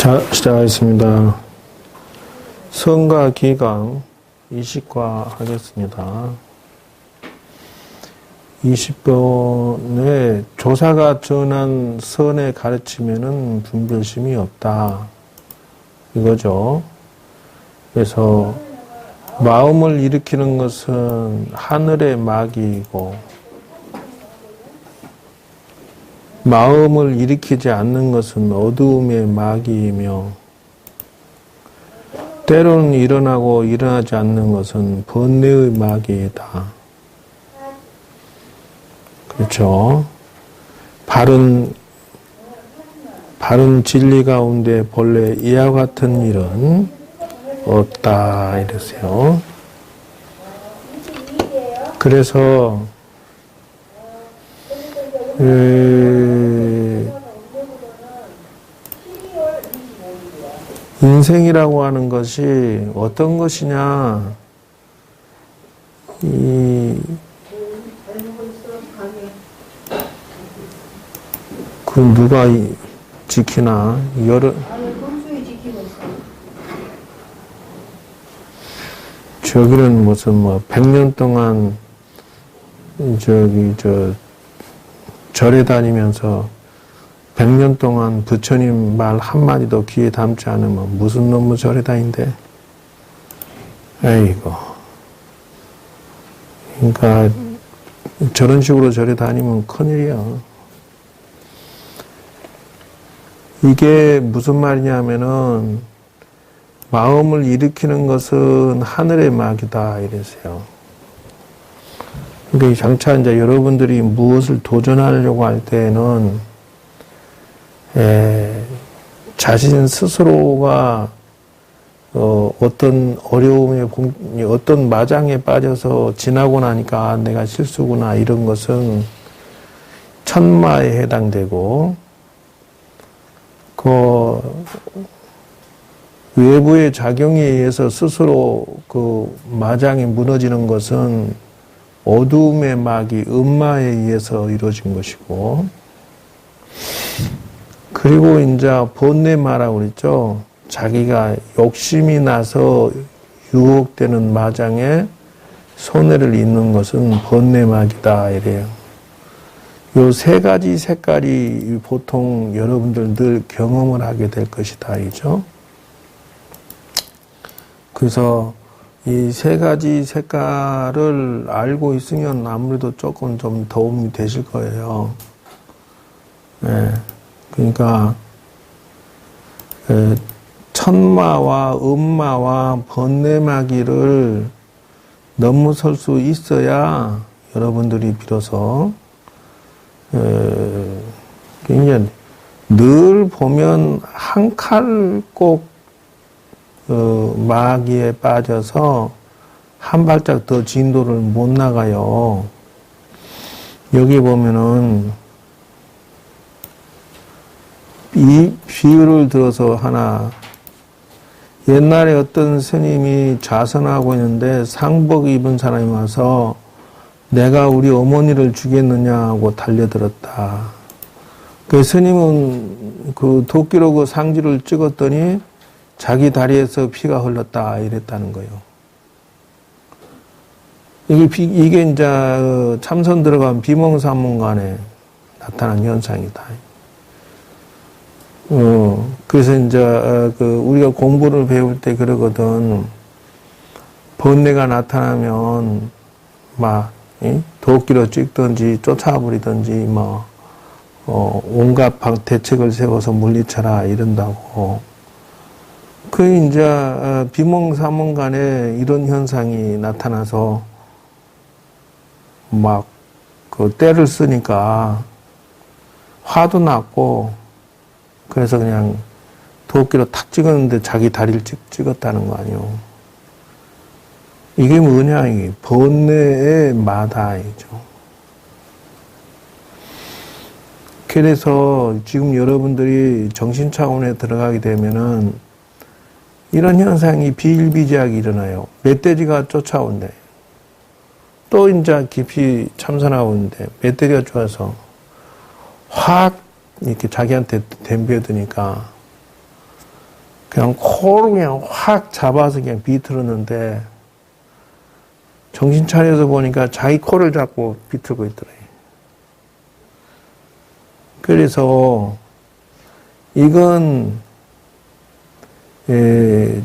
자, 시작하겠습니다. 선과 기강 20과 하겠습니다. 20번에 조사가 전한 선의 가르침에는 분별심이 없다. 이거죠. 그래서 마음을 일으키는 것은 하늘의 마귀이고 마음을 일으키지 않는 것은 어두움의 마귀이며 때로는 일어나고 일어나지 않는 것은 번뇌의 마귀이다. 그렇죠. 바른 진리 가운데 본래 이와 같은 일은 없다 이랬어요. 그래서 인생이라고 하는 것이 어떤 것이냐, 그 누가 지키나 저기는 무슨 100년 동안 절에 다니면서 100년 동안 부처님 말 한마디도 귀에 담지 않으면 무슨 놈의 절에 다닌대? 에이고. 그러니까 저런 식으로 절에 다니면 큰일이야. 이게 무슨 말이냐면은 마음을 일으키는 것은 하늘의 마귀다 이랬어요. 그러니까 장차 이제 여러분들이 무엇을 도전하려고 할 때는 자신 스스로가 어떤 어려움에 어떤 마장에 빠져서 지나고 나니까 내가 실수구나 이런 것은 천마에 해당되고 그 외부의 작용에 의해서 스스로 그 마장이 무너지는 것은 어두움의 마귀, 음마에 의해서 이루어진 것이고, 그리고 이제 번뇌마라고 그랬죠. 자기가 욕심이 나서 유혹되는 마장에 손해를 입는 것은 번뇌마귀다 이래요. 요 세 가지 색깔이 보통 여러분들 늘 경험을 하게 될 것이다 이죠. 그래서 이 세 가지 색깔을 알고 있으면 아무래도 조금 좀 도움이 되실 거예요. 네. 그러니까 천마와 음마와 번뇌마귀를 넘어설 수 있어야 여러분들이 비로소 이제 늘 보면 한 칼 꼭 마귀에 빠져서 한 발짝 더 진도를 못 나가요. 여기 보면은 이 비유를 들어서 하나, 옛날에 어떤 스님이 자선하고 있는데 상복 입은 사람이 와서 내가 우리 어머니를 죽였느냐고 달려들었다. 그 스님은 그 도끼로 그 상지를 찍었더니 자기 다리에서 피가 흘렀다 이랬다는 거예요. 이게 이제 참선 들어간 비몽사몽간에 나타난 현상이다. 그래서 이제 우리가 공부를 배울 때 그러거든. 번뇌가 나타나면 막 도끼로 찍든지 쫓아버리든지 온갖 대책을 세워서 물리쳐라 이런다고. 그 이제 비몽사몽간에 이런 현상이 나타나서 막 그 때를 쓰니까 화도 났고 그래서 그냥 도끼로 탁 찍었는데 자기 다리를 찍었다는 거 아니에요. 이게 뭐냐, 이게 번뇌의 마다이죠. 그래서 지금 여러분들이 정신 차원에 들어가게 되면은 이런 현상이 비일비재하게 일어나요. 멧돼지가 쫓아온대. 또 이제 깊이 참선하고 있는데 멧돼지가 좋아서 확 이렇게 자기한테 덤벼드니까 그냥 코를 그냥 확 잡아서 그냥 비틀었는데 정신 차려서 보니까 자기 코를 잡고 비틀고 있더래요. 그래서 이건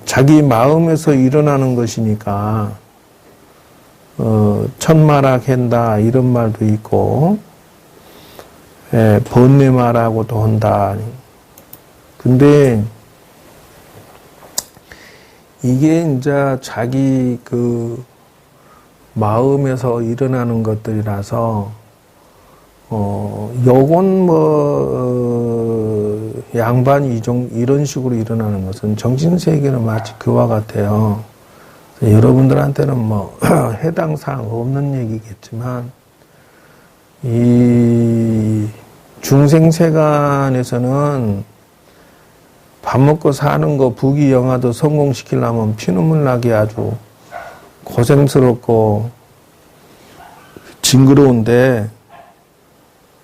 자기 마음에서 일어나는 것이니까 천마락한다 이런 말도 있고 번뇌마라고도 한다. 근데 이게 이제 자기 그 마음에서 일어나는 것들이라서 요건 양반이 이런 식으로 일어나는 것은 정신세계는 마치 그와 같아요. 여러분들한테는 해당 사항 없는 얘기겠지만, 이 중생세간에서는 밥 먹고 사는 거 부귀영화도 성공시키려면 피눈물 나게 아주 고생스럽고 징그러운데,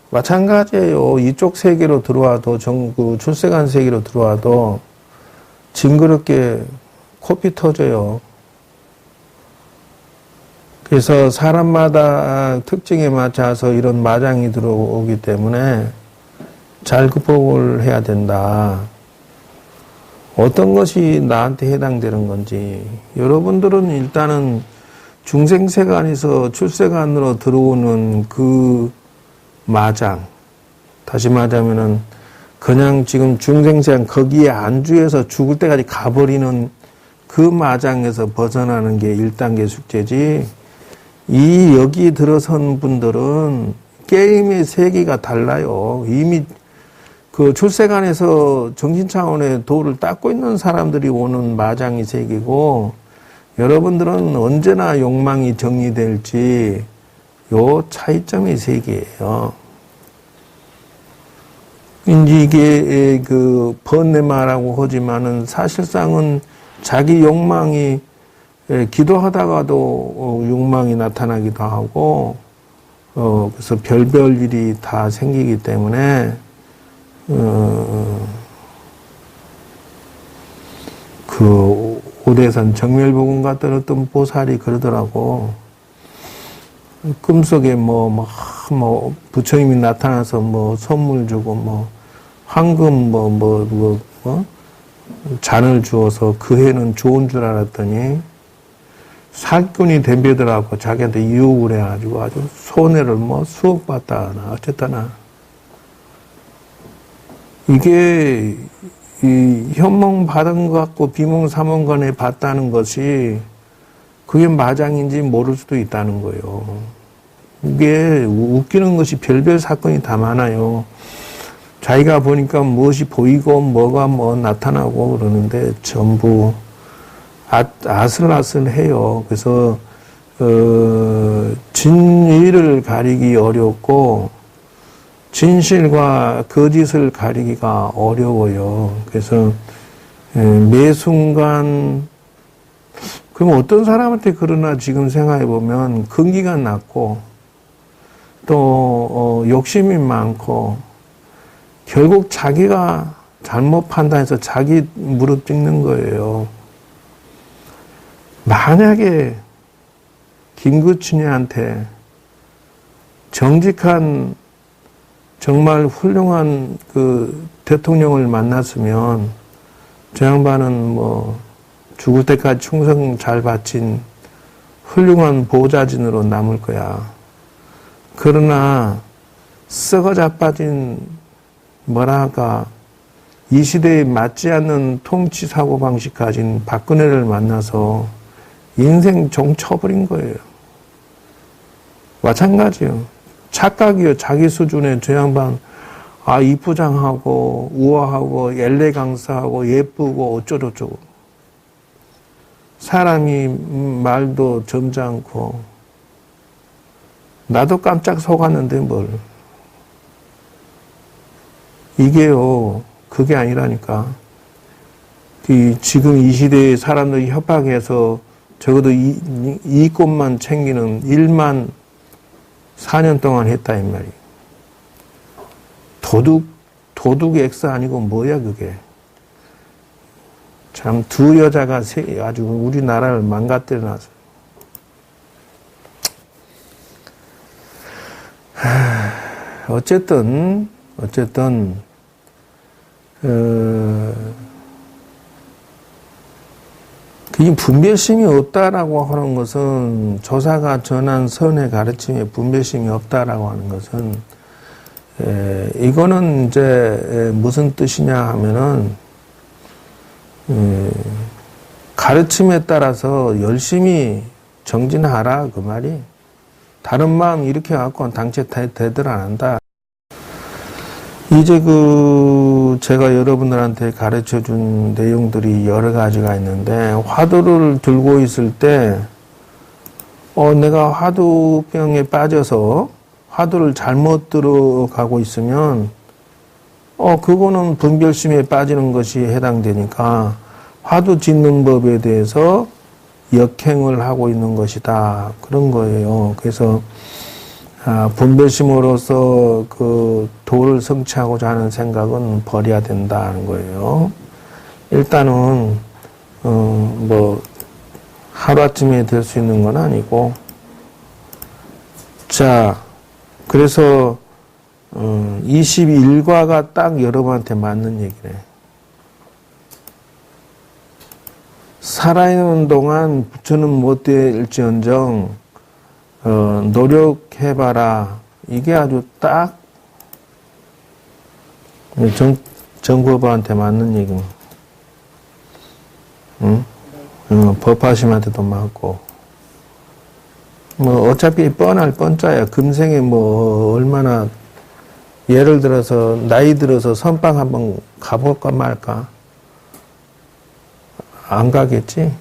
마찬가지예요. 이쪽 세계로 들어와도, 출세간 세계로 들어와도 징그럽게 코피 터져요. 그래서 사람마다 특징에 맞춰서 이런 마장이 들어오기 때문에 잘 극복을 해야 된다. 어떤 것이 나한테 해당되는 건지. 여러분들은 일단은 중생세간에서 출세간으로 들어오는 그 마장, 다시 말하자면은 그냥 지금 중생세간 거기에 안주해서 죽을 때까지 가버리는 그 마장에서 벗어나는 게 1단계 숙제지, 여기 들어선 분들은 게임의 세계가 달라요. 이미 그 출세간에서 정신 차원의 도를 닦고 있는 사람들이 오는 마장이 세계고, 여러분들은 언제나 욕망이 정리될지 요 차이점이 세계예요. 이게 그 번뇌마라고 하지만은 사실상은 자기 욕망이 기도하다가도 욕망이 나타나기도 하고, 그래서 별별 일이 다 생기기 때문에 그 오대산 정멸복음 같은 어떤 보살이 그러더라고. 꿈속에 부처님이 나타나서 선물 주고 황금 잔을 주어서 그 해는 좋은 줄 알았더니 사기꾼이 덤벼들어갖고 자기한테 유혹을 해가지고 아주 손해를 수억 받다나 어쨌다나. 이게 이 현몽 받은 것 같고 비몽 사몽간에 받다는 것이 그게 마장인지 모를 수도 있다는 거예요. 이게 웃기는 것이 별별 사건이 다 많아요. 자기가 보니까 무엇이 보이고 뭐가 나타나고 그러는데 전부 아슬아슬해요. 그래서 진위를 가리기 어렵고 진실과 거짓을 가리기가 어려워요. 그래서 매 순간, 그럼 어떤 사람한테 그러나 지금 생각해보면 근기가 낮고 또 욕심이 많고 결국 자기가 잘못 판단해서 자기 무릎 찍는 거예요. 만약에 김구춘이한테 정직한 정말 훌륭한 그 대통령을 만났으면 저 양반은 죽을 때까지 충성 잘 바친 훌륭한 보좌진으로 남을 거야. 그러나 썩어 자빠진 이 시대에 맞지 않는 통치 사고방식 가진 박근혜를 만나서 인생 종 쳐버린 거예요. 마찬가지요. 착각이요. 자기 수준의 저 양반, 이쁘장하고, 우아하고, 엘레강스하고, 예쁘고, 어쩌고저쩌고. 사람이 말도 점잖고, 나도 깜짝 속았는데 뭘. 이게요, 그게 아니라니까. 지금 이 시대에 사람들이 협박해서 적어도 이익금만 챙기는 일만 4년 동안 했다, 이 말이에요. 도둑 X 아니고 뭐야, 그게. 참 두 여자가 아주 우리나라를 망가뜨려 놨어요. 어쨌든 이 분별심이 없다라고 하는 것은, 조사가 전한 선의 가르침에 분별심이 없다라고 하는 것은, 이거는 이제 무슨 뜻이냐 하면은, 가르침에 따라서 열심히 정진하라 그 말이. 다른 마음 이렇게 갖고 당체 대들 안 한다. 이제 제가 여러분들한테 가르쳐 준 내용들이 여러 가지가 있는데, 화두를 들고 있을 때, 내가 화두병에 빠져서 화두를 잘못 들어가고 있으면, 그거는 분별심에 빠지는 것이 해당되니까, 화두 짓는 법에 대해서 역행을 하고 있는 것이다. 그런 거예요. 그래서, 분별심으로서 도를 성취하고자 하는 생각은 버려야 된다는 거예요. 일단은, 하루아침에 될 수 있는 건 아니고, 자, 그래서, 21과가 딱 여러분한테 맞는 얘기래. 살아있는 동안 부처는 못 될지언정, 노력해봐라. 이게 아주 딱, 정법한테 맞는 얘기입니다. 응? 법하심한테도 맞고. 어차피 뻔할 뻔짜야. 금생에 얼마나, 예를 들어서, 나이 들어서 선방 한번 가볼까 말까? 안 가겠지?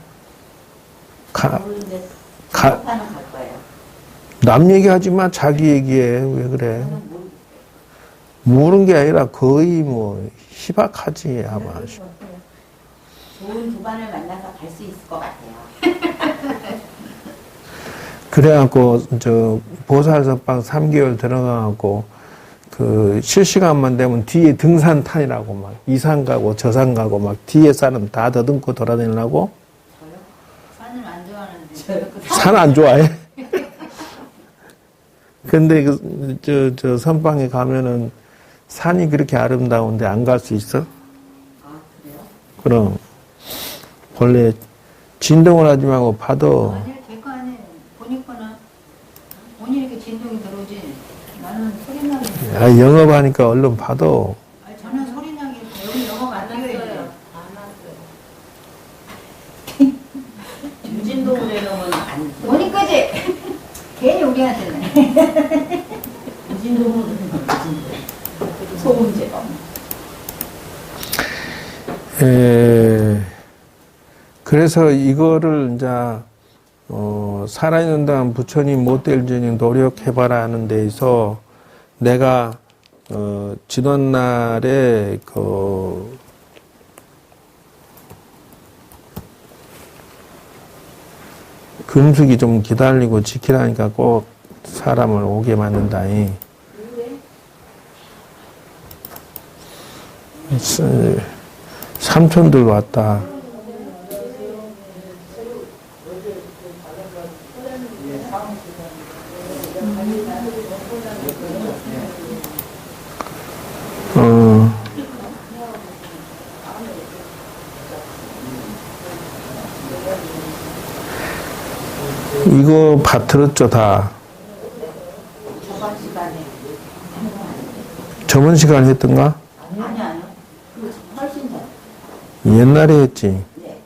남 얘기하지 마, 자기 얘기해. 왜 그래? 모르는 게 아니라 거의 희박하지, 아마. 좋은 두 반을 만나서 갈 수 있을 것 같아요. 그래갖고, 보살선방 3개월 들어가갖고, 실시간만 되면 뒤에 등산 타니라고 막, 이산 가고 저산 가고 막, 뒤에 사람 다 더듬고 돌아다니려고? 저요? 산을 안 좋아하는데. 산 안 좋아해? 근데 선방에 가면은 산이 그렇게 아름다운데 안 갈 수 있어? 아, 그래요? 그럼. 원래 진동을 하지 말고 봐도. 아니요, 제 거 아니에요. 보니까는 본인이 이렇게 진동이 들어오지. 나는 소리 나게. 영업하니까 얼른 봐도. 아니, 저는 소리 나게 여기 영업 안 났어요. 안 났어요. 중진동을 해놓으면 안 돼. 보니까지 괜히 우리한테는. 중진동은 소음 제거. 그래서 이거를 이제 살아있는 동안 부처님 못 될지니 노력해봐라 하는 데에서 내가 지난날에 금숙이 좀 기다리고 지키라니까 꼭 사람을 오게 만든다니. 삼촌들 왔다. 이거 들었죠, 다? 저번 시간에. 저번 시간에 했던가? 아니요. 훨씬 더. 옛날에 했지. 네.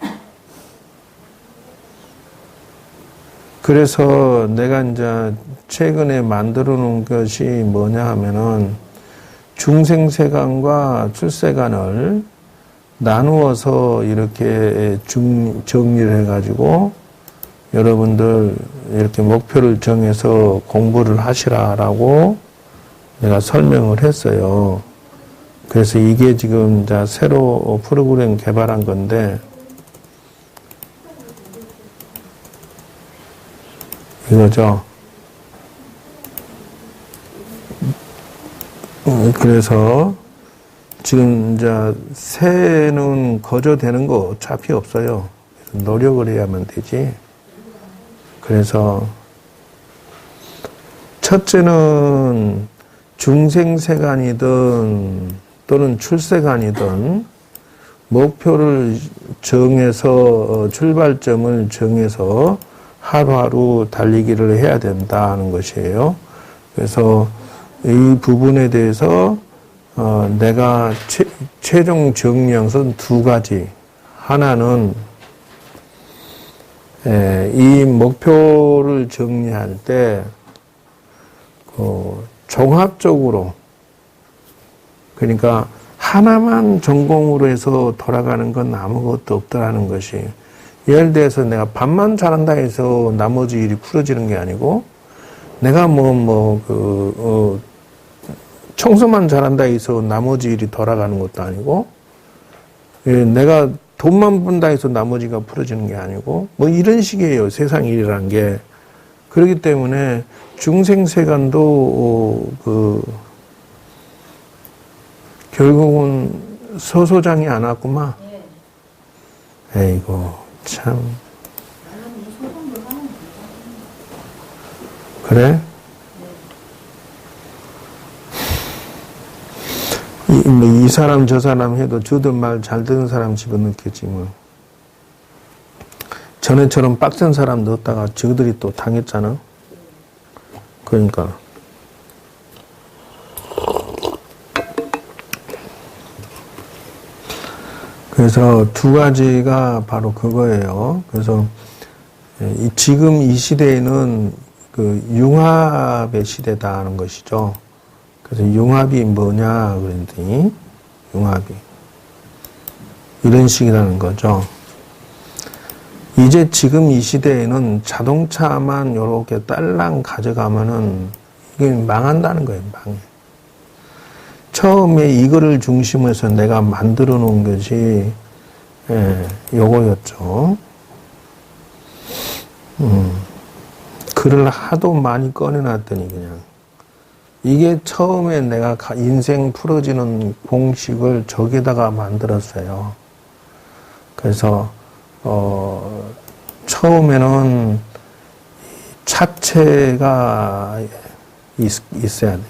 그래서 내가 이제 최근에 만들어 놓은 것이 뭐냐 하면은 중생세간과 출세간을 나누어서 이렇게 정리를 해가지고 여러분들 이렇게 목표를 정해서 공부를 하시라라고 내가 설명을 했어요. 그래서 이게 지금 이제 새로 프로그램 개발한 건데, 이거죠. 그래서 지금 이제 새는 거저되는 거 어차피 없어요. 노력을 해야만 되지. 그래서 첫째는 중생세간이든 또는 출세간이든 목표를 정해서 출발점을 정해서 하루하루 달리기를 해야 된다는 것이에요. 그래서 이 부분에 대해서 내가 최종 정리한 두 가지. 하나는 이 목표를 정리할 때 종합적으로, 그러니까 하나만 전공으로 해서 돌아가는 건 아무것도 없다라는 것이, 예를 들어서 내가 밥만 잘한다 해서 나머지 일이 풀어지는 게 아니고, 내가 청소만 잘한다 해서 나머지 일이 돌아가는 것도 아니고, 내가 돈만 번다 해서 나머지가 풀어지는 게 아니고, 이런 식이에요, 세상 일이란 게. 그렇기 때문에 중생세간도 결국은 서소장이 안 왔구만. 에이고 참. 그래? 이 사람 저 사람 해도 저들 말 잘 듣는 사람 집어넣겠지 뭐. 전에처럼 빡센 사람 넣었다가 저들이 또 당했잖아. 그러니까 그래서 두 가지가 바로 그거예요. 그래서 지금 이 시대에는 그 융합의 시대다는 것이죠. 그래서 융합이 뭐냐 그랬더니 융합이 이런 식이라는 거죠. 이제 지금 이 시대에는 자동차만 이렇게 딸랑 가져가면은 이게 망한다는 거예요, 망해. 처음에 이거를 중심으로 해서 내가 만들어 놓은 것이, 요거였죠. 글을 하도 많이 꺼내놨더니 그냥. 이게 처음에 내가 인생 풀어지는 공식을 저기다가 만들었어요. 그래서, 처음에는 차체가 있어야 돼.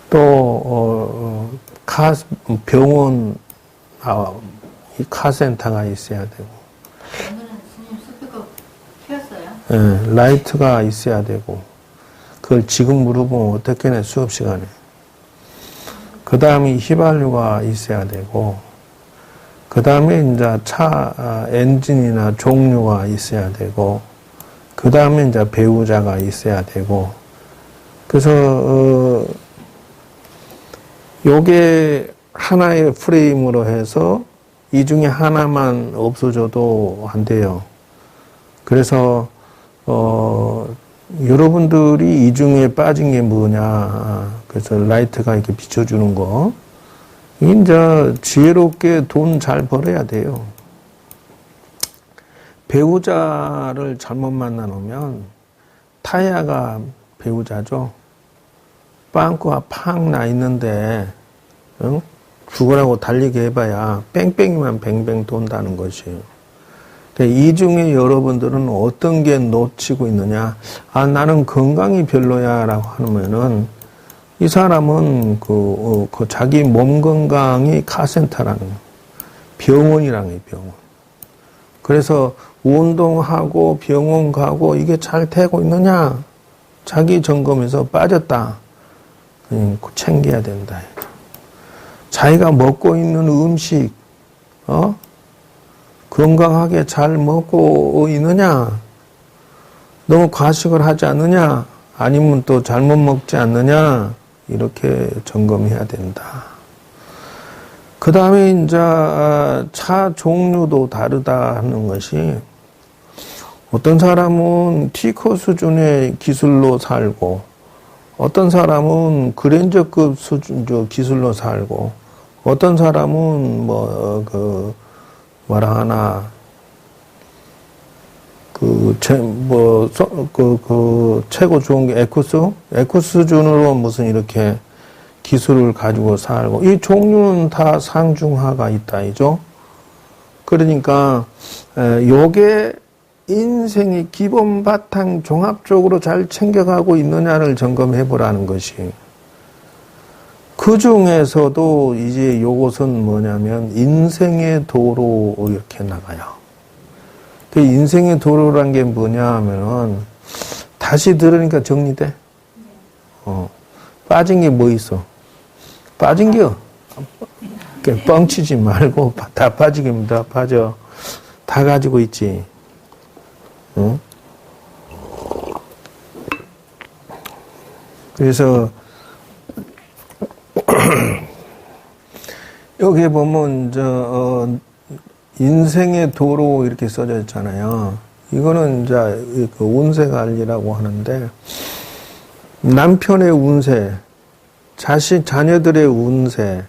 또, 병원, 이 카센터가 있어야 되고. 오늘은 스님 스피커 켰어요? 예, 라이트가 있어야 되고. 그걸 지금 물어보면 어떻게 내 수업 시간에. 그 다음에 휘발유가 있어야 되고. 그 다음에 이제 차 엔진이나 종류가 있어야 되고, 그 다음에 이제 배우자가 있어야 되고, 그래서, 요게 하나의 프레임으로 해서 이 중에 하나만 없어져도 안 돼요. 그래서, 여러분들이 이 중에 빠진 게 뭐냐. 그래서 라이트가 이렇게 비춰주는 거. 이제 지혜롭게 돈 잘 벌어야 돼요. 배우자를 잘못 만나 놓으면 타야가 배우자죠. 빵꾸가 팍 나 있는데 응? 죽으라고 달리게 해봐야 뺑뺑이만 뱅뱅 돈다는 것이에요. 이 중에 여러분들은 어떤 게 놓치고 있느냐. 아, 나는 건강이 별로야 라고 하면은 이 사람은 그 자기 몸 건강이 카센터라는 거예요. 병원이라는 거예요, 병원. 그래서 운동하고 병원 가고 이게 잘 되고 있느냐? 자기 점검에서 빠졌다. 챙겨야 된다. 자기가 먹고 있는 음식, 건강하게 잘 먹고 있느냐? 너무 과식을 하지 않느냐? 아니면 또 잘못 먹지 않느냐? 이렇게 점검해야 된다. 그 다음에 이제 차 종류도 다르다 하는 것이 어떤 사람은 T코 수준의 기술로 살고 어떤 사람은 그랜저급 수준 기술로 살고 어떤 사람은 최고 좋은 게 에쿠스 수준으로 무슨 이렇게 기술을 가지고 살고, 이 종류는 다 상중하가 있다, 이죠? 그러니까, 요게 인생의 기본 바탕 종합적으로 잘 챙겨가고 있느냐를 점검해 보라는 것이. 그 중에서도 이제 요것은 뭐냐면, 인생의 도로 이렇게 나가요. 그 인생의 도로란 게 뭐냐 하면은, 다시 들으니까 정리돼? 빠진 게 뭐 있어? 빠진 게 뻥치지 말고 다 빠지기면 다 빠져. 다 가지고 있지. 응? 그래서 여기 보면 인생의 도로 이렇게 써져 있잖아요. 이거는 이제 그 운세 관리라고 하는데, 남편의 운세, 자녀들의 운세,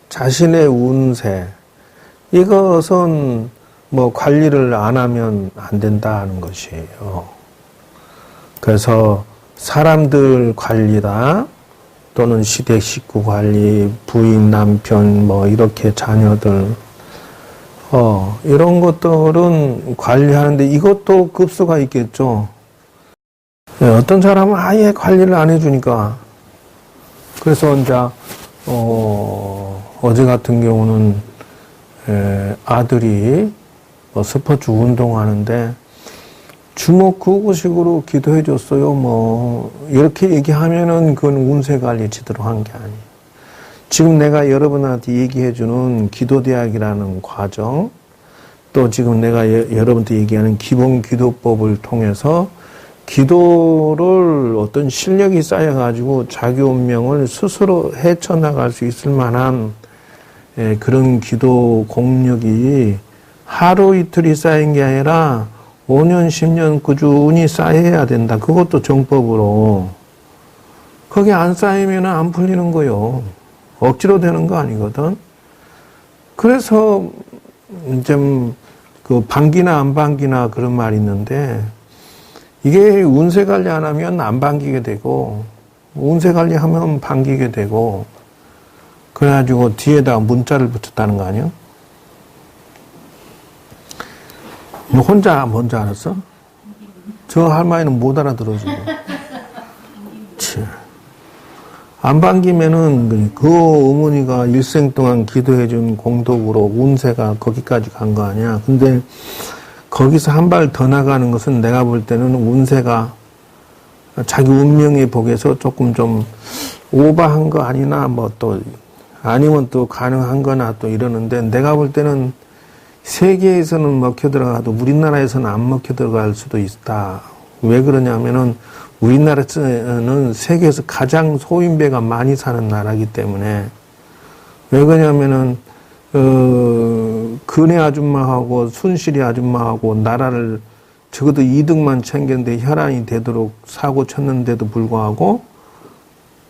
자신의 운세, 이것은 뭐 관리를 안 하면 안 된다는 것이에요. 그래서 사람들 관리다, 또는 시댁 식구 관리, 부인, 남편, 뭐 이렇게 자녀들, 이런 것들은 관리하는데 이것도 급수가 있겠죠. 어떤 사람은 아예 관리를 안 해주니까. 그래서 이제, 어제 같은 경우는, 아들이 스포츠 운동하는데, 주먹구구식으로 기도해 줬어요. 뭐, 이렇게 얘기하면은 그건 운세 관리 제대로 한 게 아니에요. 지금 내가 여러분한테 얘기해 주는 기도대학이라는 과정, 또 지금 내가 여러분한테 얘기하는 기본 기도법을 통해서 기도를 어떤 실력이 쌓여가지고 자기 운명을 스스로 헤쳐나갈 수 있을 만한 그런 기도 공력이 하루 이틀이 쌓인 게 아니라 5년, 10년 꾸준히 쌓여야 된다. 그것도 정법으로. 거기 안 쌓이면 안 풀리는 거요. 억지로 되는 거 아니거든. 그래서 좀 그 반기나 안 반기나 그런 말이 있는데, 이게 운세 관리 안 하면 안 반기게 되고, 운세 관리하면 반기게 되고, 그래가지고 뒤에다 문자를 붙였다는 거 아니야? 너 혼자 뭔지 알았어? 저 할머니는 못 알아들어주고. 안 반기면은 그 어머니가 일생 동안 기도해준 공덕으로 운세가 거기까지 간 거 아니야. 근데 거기서 한 발 더 나가는 것은 내가 볼 때는 운세가 자기 운명의 복에서 조금 좀 오버한 거 아니나, 뭐 또 아니면 또 가능한 거나 또 이러는데, 내가 볼 때는 세계에서는 먹혀 들어가도 우리나라에서는 안 먹혀 들어갈 수도 있다. 왜 그러냐면은 우리나라는 세계에서 가장 소인배가 많이 사는 나라이기 때문에. 왜 그러냐면은 근혜 아줌마하고 순실이 아줌마하고 나라를 적어도 2등만 챙겼는데 혈안이 되도록 사고 쳤는데도 불구하고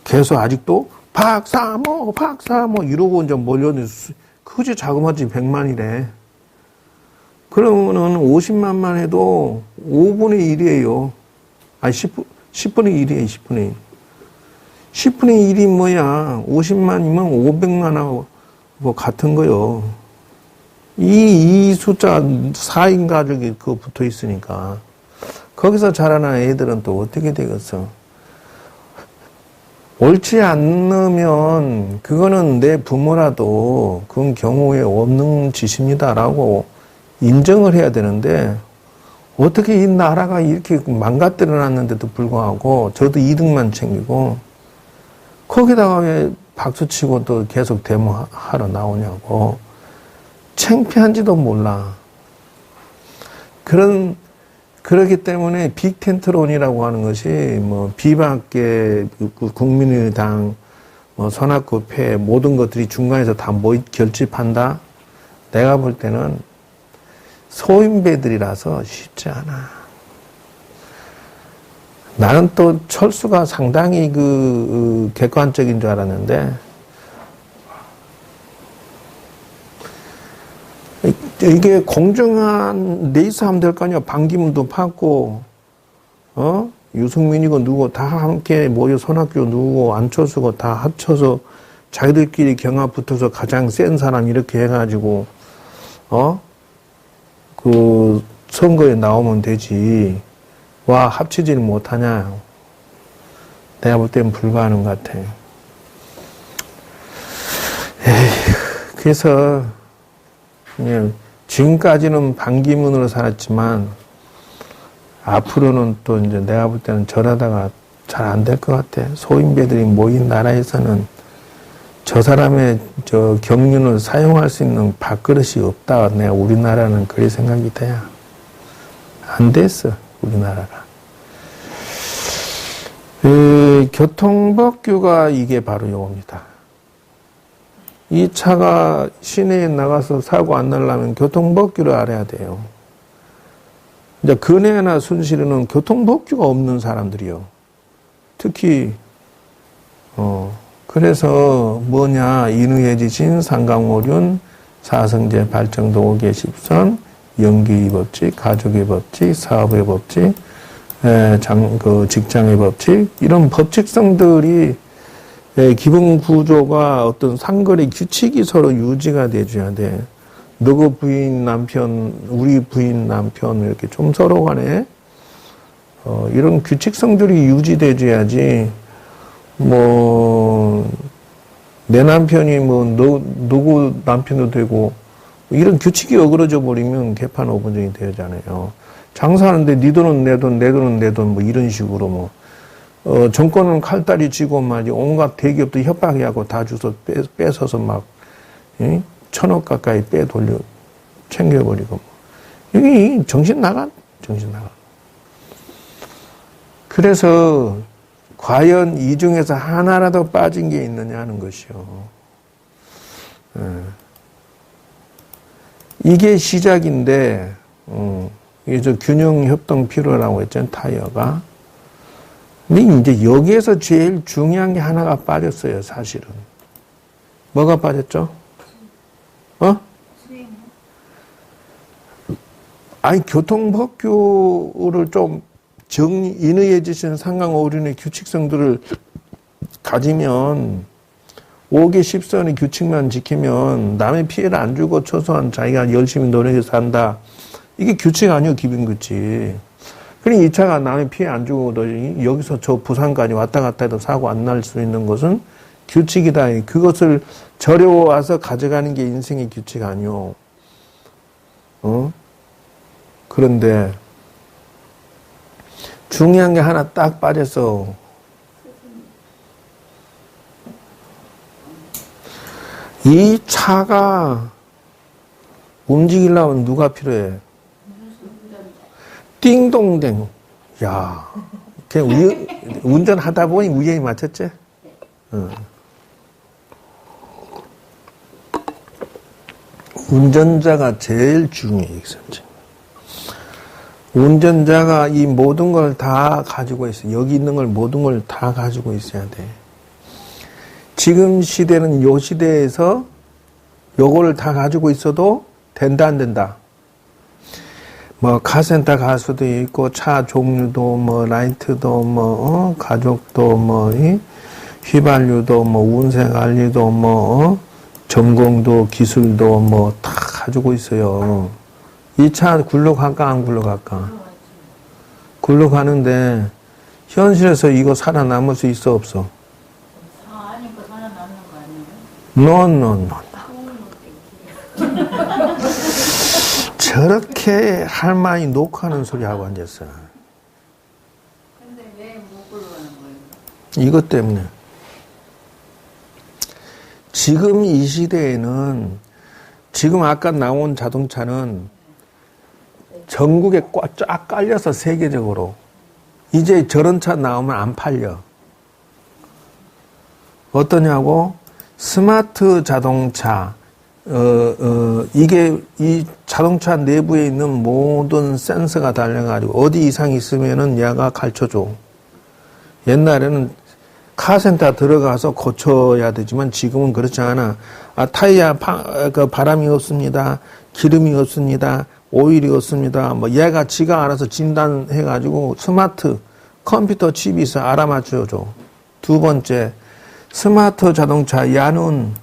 계속 아직도 박사모 이러고 이제 몰려오는, 그지 자그마치 100만이래. 그러면은 50만만 해도 5분의 1이에요. 아니, 10분의 1이에요, 10분의 1. 10분의 1이 뭐야? 50만이면 500만하고 뭐 같은 거요. 이 숫자 4인 가족이 그거 붙어 있으니까. 거기서 자라난 애들은 또 어떻게 되겠어? 옳지 않으면 그거는 내 부모라도 그건 경우에 없는 짓입니다라고 인정을 해야 되는데, 어떻게 이 나라가 이렇게 망가뜨려 놨는데도 불구하고 저도 2등만 챙기고 거기다가 왜 박수치고 또 계속 데모하러 나오냐고. 창피한지도 몰라. 그렇기 때문에 빅텐트론이라고 하는 것이 뭐 비박계 국민의당 뭐 손학구패 모든 것들이 중간에서 다 결집한다. 내가 볼 때는 소인배들이라서 쉽지 않아. 나는 또 철수가 상당히 객관적인 줄 알았는데, 이게 공정한 레이스 하면 될 거 아니야. 반기문도 받고, 유승민이고 누구 다 함께 모여 손학규 누구 안철수고 다 합쳐서 자기들끼리 경합 붙어서 가장 센 사람 이렇게 해가지고 그 선거에 나오면 되지. 와 합치지를 못하냐. 내가 볼 땐 불가하는 것 같아. 그래서 그냥 지금까지는 반기문으로 살았지만 앞으로는 또 이제 내가 볼 때는 저러다가 잘 안 될 것 같아. 소인배들이 모인 나라에서는 저 사람의 저 경륜을 사용할 수 있는 밥그릇이 없다. 내가 우리나라는 그리 생각이 돼야. 안 됐어, 우리나라가. 교통법규가 이게 바로 요겁니다. 이 차가 시내에 나가서 사고 안 나려면 교통법규를 알아야 돼요. 이제 근해나 순실은 교통법규가 없는 사람들이요. 특히 그래서 뭐냐 인의해지신 상강오륜 사성제 발정도 5개 10선 연기의 법칙, 가족의 법칙, 사업의 법칙, 직장의 법칙 이런 법칙성들이 기본 구조가 어떤 상거리 규칙이 서로 유지가 돼줘야 돼. 너그 부인 남편, 우리 부인 남편 이렇게 좀 서로 간에 이런 규칙성들이 유지돼줘야지. 뭐 내 남편이 뭐 누구 남편도 되고 이런 규칙이 어그러져 버리면 개판 오분정이 되잖아요. 장사하는데 네 돈은 내 돈, 내 돈은 내 돈 뭐 이런 식으로 뭐 정권은 칼다리 쥐고 말이 온갖 대기업도 협박하고 다 주서 뺏어서 막 1,000억 가까이 빼돌려 챙겨버리고 여기 정신 나가. 그래서 과연 이 중에서 하나라도 빠진 게 있느냐 하는 것이요. 이게 시작인데 이게 저 균형 협동 필요라고 했잖아요. 타이어가. 근데 이제 여기에서 제일 중요한 게 하나가 빠졌어요. 사실은. 뭐가 빠졌죠? 아니 교통법규를 좀 인의해지신 상강오륜의 규칙성들을 가지면 5개 10선의 규칙만 지키면 남의 피해를 안 주고 최소한 자기가 열심히 노력해서 산다. 이게 규칙 아니요, 기본규칙. 그러니 이 차가 남의 피해 안 주고도 여기서 저 부산까지 왔다 갔다 해도 사고 안 날 수 있는 것은 규칙이다. 그것을 저려와서 가져가는 게 인생의 규칙 아니요. 그런데 중요한 게 하나 딱 빠졌어. 이 차가 움직이려면 누가 필요해? 띵동댕. 야, 그냥 운전하다 보니 우연히 맞췄지? 운전자가 제일 중요해, 선생. 운전자가 이 모든 걸 다 가지고 있어. 여기 있는 걸 모든 걸 다 가지고 있어야 돼. 지금 시대는 요 시대에서 요거를 다 가지고 있어도 된다 안 된다. 뭐 카센터 갈 수도 있고 차 종류도 뭐 라이트도 뭐 가족도 뭐 휘발유도 뭐 운세 관리도 뭐 전공도 기술도 뭐 다 가지고 있어요. 이 차 굴러갈까 안 굴러갈까? 굴러가는데 현실에서 이거 살아남을 수 있어 없어? 아니까 살아남는 거 아니에요? No. 저렇게 할머니 녹화하는 소리 하고 앉았어. 근데 왜 못 굴러가는 거예요? 이것 때문에. 지금 이 시대에는 지금 아까 나온 자동차는 전국에 쫙 깔려서 세계적으로 이제 저런 차 나오면 안 팔려. 어떠냐고? 스마트 자동차. 이게 이 자동차 내부에 있는 모든 센서가 달려가지고 어디 이상이 있으면은 얘가 가르쳐줘. 옛날에는 카센터 들어가서 고쳐야 되지만 지금은 그렇지 않아. 타이어 바람이 없습니다. 기름이 없습니다. 오일이 없습니다. 뭐 얘가 지가 알아서 진단해가지고 스마트 컴퓨터 칩이 있어 알아맞혀줘. 두 번째, 스마트 자동차 야는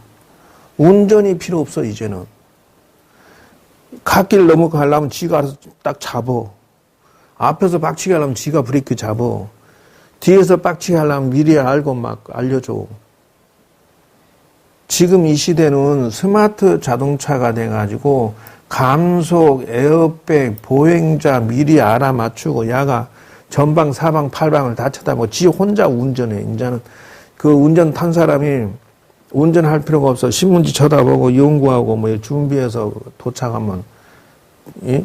운전이 필요 없어, 이제는. 갓길 넘어가려면 지가 알아서 딱 잡어. 앞에서 빡치게 하려면 지가 브레이크 잡어. 뒤에서 빡치게 하려면 미리 알고 막 알려줘. 지금 이 시대는 스마트 자동차가 돼가지고 감속, 에어백, 보행자 미리 알아맞추고 야가 전방, 사방, 팔방을 다 쳐다보고 지 혼자 운전해. 이제는 그 운전 탄 사람이 운전할 필요가 없어. 신문지 쳐다보고 연구하고 뭐 준비해서 도착하면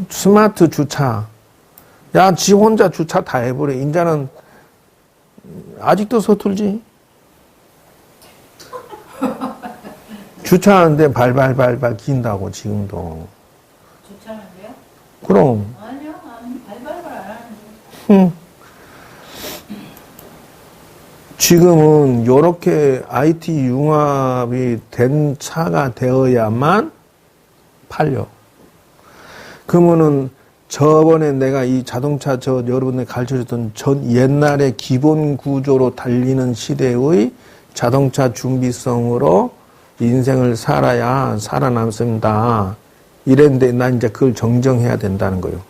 스마트 주차. 야, 지 혼자 주차 다 해버려. 이제는 아직도 서툴지? 주차하는데 발발발발 긴다고 지금도. 주차하는데요? 그럼. 아니요, 발발발 안 하는데. 지금은 요렇게 IT 융합이 된 차가 되어야만 팔려. 그러면은 저번에 내가 이 자동차 여러분들 가르쳐줬던 옛날의 기본 구조로 달리는 시대의 자동차 준비성으로 인생을 살아야 살아남습니다. 이랬는데 난 이제 그걸 정정해야 된다는 거예요.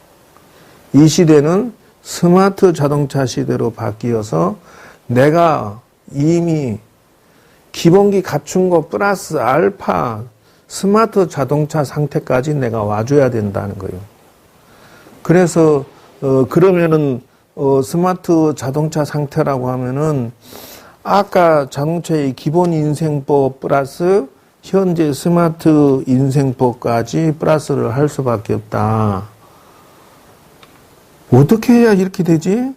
이 시대는 스마트 자동차 시대로 바뀌어서 내가 이미 기본기 갖춘 거 플러스 알파 스마트 자동차 상태까지 내가 와줘야 된다는 거예요. 그래서 그러면은 스마트 자동차 상태라고 하면은 아까 자동차의 기본 인생법 플러스 현재 스마트 인생법까지 플러스를 할 수밖에 없다. 어떻게 해야 이렇게 되지?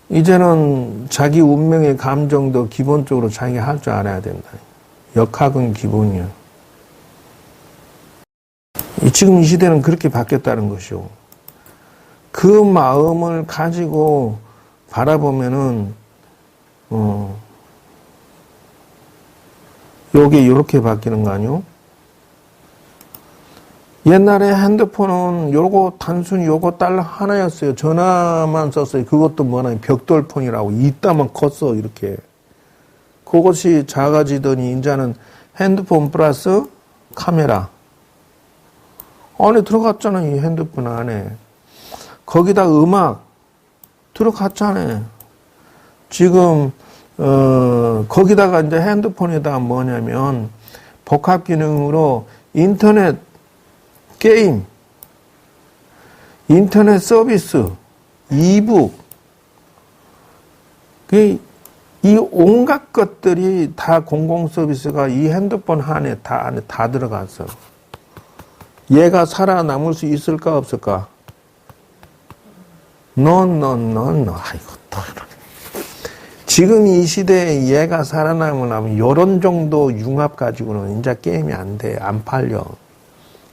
이제는 자기 운명의 감정도 기본적으로 자기가 할 줄 알아야 된다. 역학은 기본이야. 지금 이 시대는 그렇게 바뀌었다는 것이요. 그 마음을 가지고 바라보면은 요게 요렇게 바뀌는 거 아니요? 옛날에 핸드폰은 요거 단순히 요거 달러 하나였어요. 전화만 썼어요. 그것도 뭐냐 벽돌폰이라고 이따만 컸어 이렇게. 그것이 작아지더니 이제는 핸드폰 플러스 카메라. 안에 들어갔잖아 이 핸드폰 안에. 거기다 음악 들어갔잖아. 지금 거기다가 이제 핸드폰에다가 뭐냐면 복합 기능으로 인터넷 게임, 인터넷 서비스, 이북, 이 온갖 것들이 다 공공 서비스가 이 핸드폰 안에 다 들어갔어. 얘가 살아남을 수 있을까 없을까? 아이고 또 이러네. 지금 이 시대에 얘가 살아남으려면 이런 정도 융합 가지고는 이제 게임이 안 돼, 안 팔려.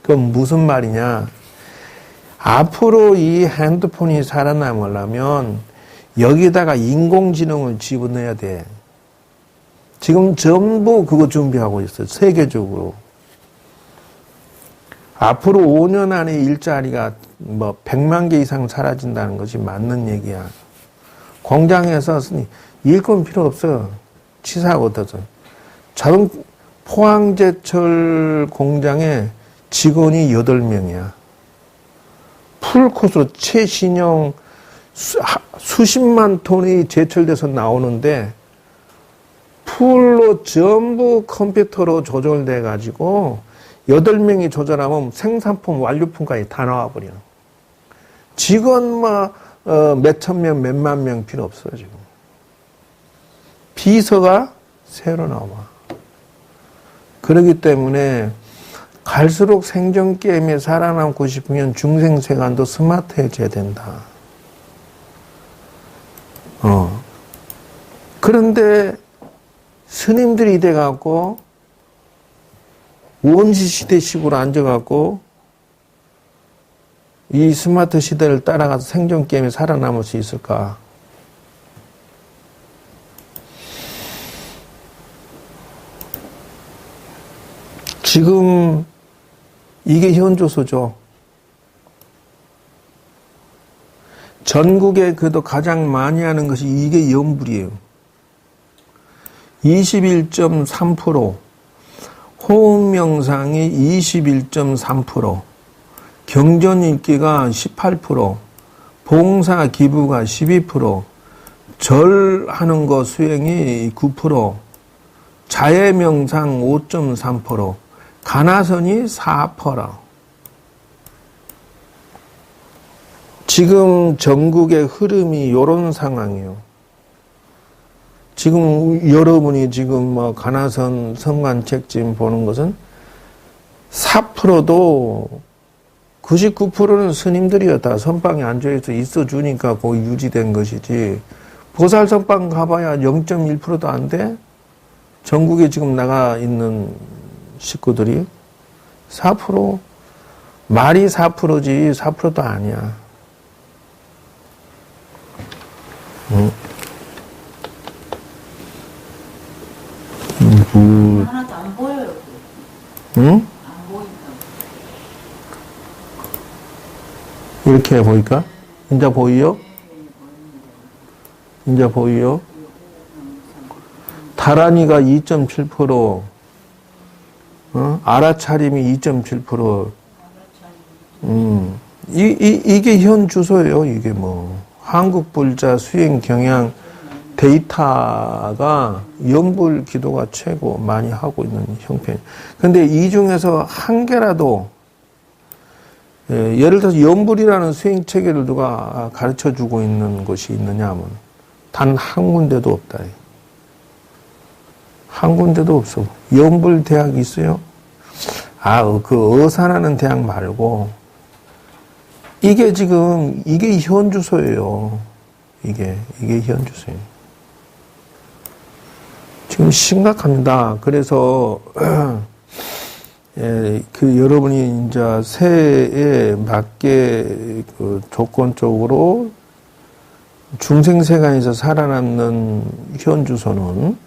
그럼 무슨 말이냐? 앞으로 이 핸드폰이 살아남으려면 여기다가 인공지능을 집어넣어야 돼. 지금 전부 그거 준비하고 있어요. 세계적으로. 앞으로 5년 안에 일자리가 뭐 100만 개 이상 사라진다는 것이 맞는 얘기야. 공장에서 일꾼 필요 없어. 치사하거든. 포항제철 공장에 직원이 8명이야. 풀코스로 최신형 수십만 톤이 제철돼서 나오는데 풀로 전부 컴퓨터로 조절돼 가지고 8명이 조절하면 생산품 완료품까지 다 나와버려. 직원 몇천 명, 몇만 명 필요 없어 지금. 비서가 새로 나와. 그렇기 때문에 갈수록 생존 게임에 살아남고 싶으면 중생세간도 스마트해져야 된다. 그런데 스님들이 돼갖고 원시 시대식으로 앉아갖고 이 스마트 시대를 따라가서 생존 게임에 살아남을 수 있을까? 지금 이게 현조소죠. 전국에 그래도 가장 많이 하는 것이 이게 연불이에요. 21.3%, 호흡 명상이 21.3%, 경전 읽기가 18%, 봉사 기부가 12%, 절하는 거 수행이 9%, 자해 명상 5.3%, 가나선이 4%. 지금 전국의 흐름이 이런 상황이에요. 지금 여러분이 지금 뭐 가나선 성관책짐 보는 것은 4%도 99%는 스님들이었다. 선방에 앉아있어 있어주니까 거기 유지된 것이지. 보살 선방 가봐야 0.1%도 안 돼? 전국에 지금 나가 있는 식구들이 4%? 말이 4%지 4%도 아니야. 응? 하나도 안 보여요. 응? 안 보인다. 이렇게 보일까? 이제 보이요? 이제 보이요? 다란이가 2.7%, 알아차림이 2.7%. 이게 현 주소예요. 이게 뭐 한국 불자 수행 경향 데이터가 연불 기도가 최고 많이 하고 있는 형편. 근데 이 중에서 한 개라도 예를 들어서 연불이라는 수행 체계를 누가 가르쳐 주고 있는 곳이 있느냐 하면 단 한 군데도 없다. 한 군데도 없어. 연불 대학이 있어요? 그 어산하는 대학 말고 이게 지금 이게 현 주소예요. 이게 현 주소예요. 지금 심각합니다. 그래서 여러분이 이제 새해에 맞게 그 조건적으로 중생세간에서 살아남는 현 주소는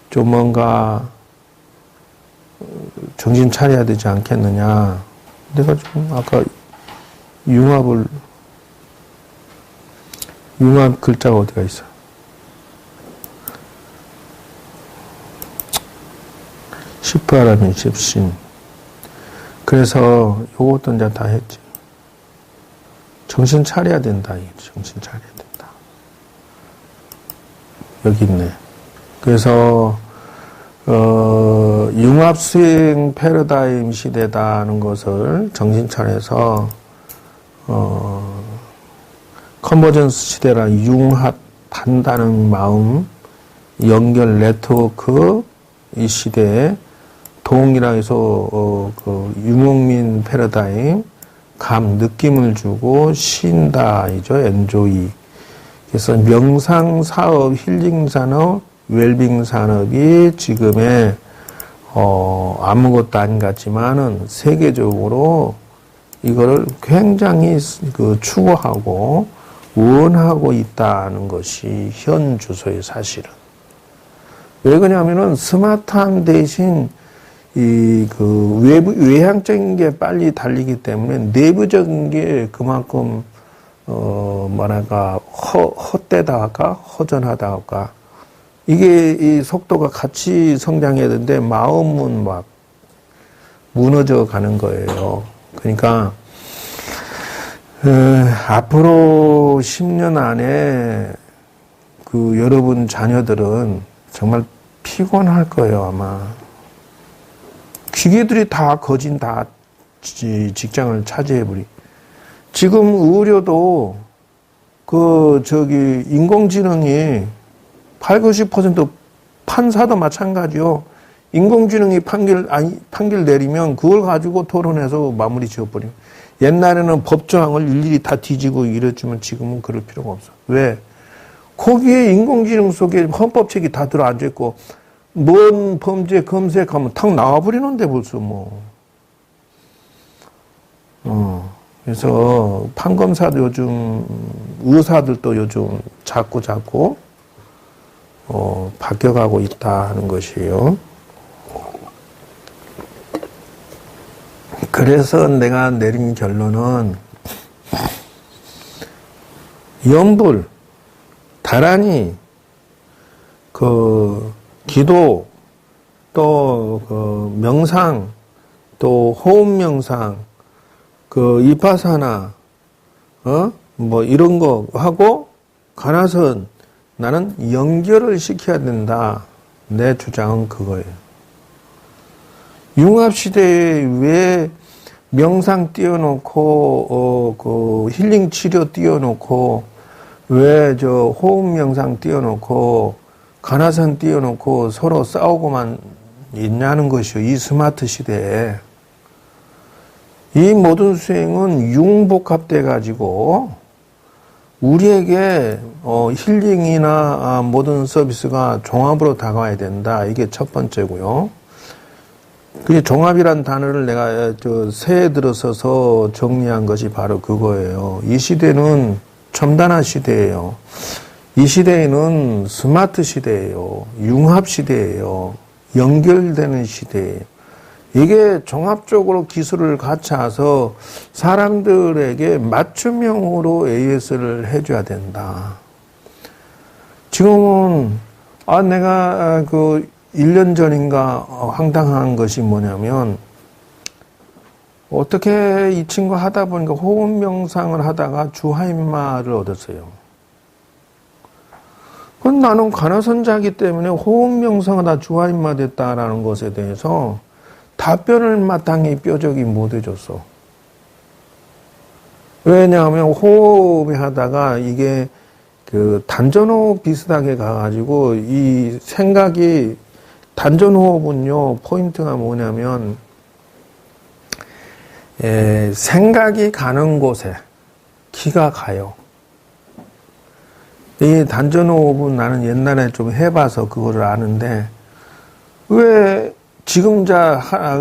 좀 뭔가 정신 차려야 되지 않겠느냐. 내가 지금 아까 융합 글자가 어디가 있어? 십바람이 십신. 그래서 요것도 이제 다 했지. 정신 차려야 된다. 정신 차려야 된다. 여기 있네. 그래서 융합수행 패러다임 시대다는 것을 정신 차려서 컨버전스 시대라 융합한다는 마음, 연결 네트워크 이 시대에 동이라 해서 그 유목민 패러다임, 감, 느낌을 주고 쉰다이죠. 엔조이. 그래서 명상 사업, 힐링 산업, 웰빙 산업이 지금의 아무것도 아닌 것 같지만은 세계적으로 이거를 굉장히 추구하고 원하고 있다는 것이 현 주소의 사실은. 왜 그러냐면은 스마트함 대신 외향적인 게 빨리 달리기 때문에 내부적인 게 그만큼 헛되다 할까? 허전하다 할까? 이게 이 속도가 같이 성장해야 되는데 마음은 막 무너져 가는 거예요. 그러니까 앞으로 10년 안에 여러분 자녀들은 정말 피곤할 거예요, 아마. 기계들이 다 거진 다 직장을 차지해버리. 지금 의료도 인공지능이 80, 90% 판사도 마찬가지요. 인공지능이 판결 내리면 그걸 가지고 토론해서 마무리 지어버려. 옛날에는 법조항을 일일이 다 뒤지고 이랬지만 지금은 그럴 필요가 없어. 왜? 거기에 인공지능 속에 헌법책이 다 들어앉아있고, 뭔 범죄 검색하면 탁 나와버리는데 벌써 뭐. 그래서 판검사도 요즘, 의사들도 요즘 자꾸 바뀌어가고 있다 하는 것이에요. 그래서 내가 내린 결론은 염불, 다란이, 그 기도, 또 그 명상, 또 호흡 명상, 그 이파사나, 뭐 이런 거 하고 가나선 나는 연결을 시켜야 된다. 내 주장은 그거예요. 융합시대에 왜 명상 띄워놓고, 그 힐링 치료 띄워놓고, 왜 저 호흡 명상 띄워놓고, 가나선 띄워놓고 서로 싸우고만 있냐는 것이요. 이 스마트 시대에. 이 모든 수행은 융복합돼 가지고, 우리에게 힐링이나 모든 서비스가 종합으로 다가와야 된다. 이게 첫 번째고요. 그게 종합이란 단어를 내가 새해 들어서서 정리한 것이 바로 그거예요. 이 시대는 첨단화 시대예요. 이 시대에는 스마트 시대예요. 융합 시대예요. 연결되는 시대예요. 이게 종합적으로 기술을 갖춰서 사람들에게 맞춤형으로 AS를 해줘야 된다. 지금은 내가 그 1년 전인가 황당한 것이 뭐냐면 어떻게 이 친구 하다 보니까 호흡 명상을 하다가 주하인마를 얻었어요. 그건 나는 간화선자이기 때문에 호흡 명상하다 주하인마 됐다라는 것에 대해서 답변을 마땅히 뾰족히 못 해줬어. 왜냐하면 호흡을 하다가 이게 그 단전호흡 비슷하게 가가지고 이 생각이 단전호흡은요, 포인트가 뭐냐면, 생각이 가는 곳에 기가 가요. 이 단전호흡은 나는 옛날에 좀 해봐서 그거를 아는데, 왜 지금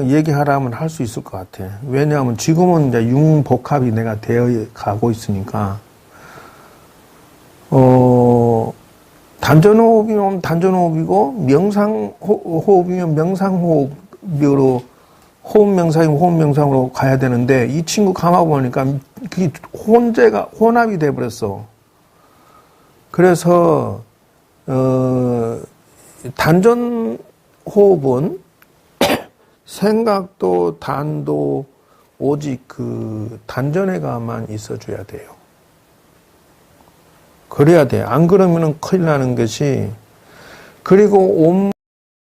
얘기하라면 할 수 있을 것 같아. 왜냐하면 지금은 이제 융복합이 내가 되어 가고 있으니까, 단전호흡이면 단전호흡이고, 명상호흡이면 명상호흡으로, 호흡명상이면 호흡명상으로 가야 되는데, 이 친구 감아보니까, 그게 혼합이 돼버렸어. 그래서, 단전호흡은 생각도 단도 오직 그 단전에가만 있어줘야 돼요. 그래야 돼. 안 그러면은 큰일 나는 것이, 그리고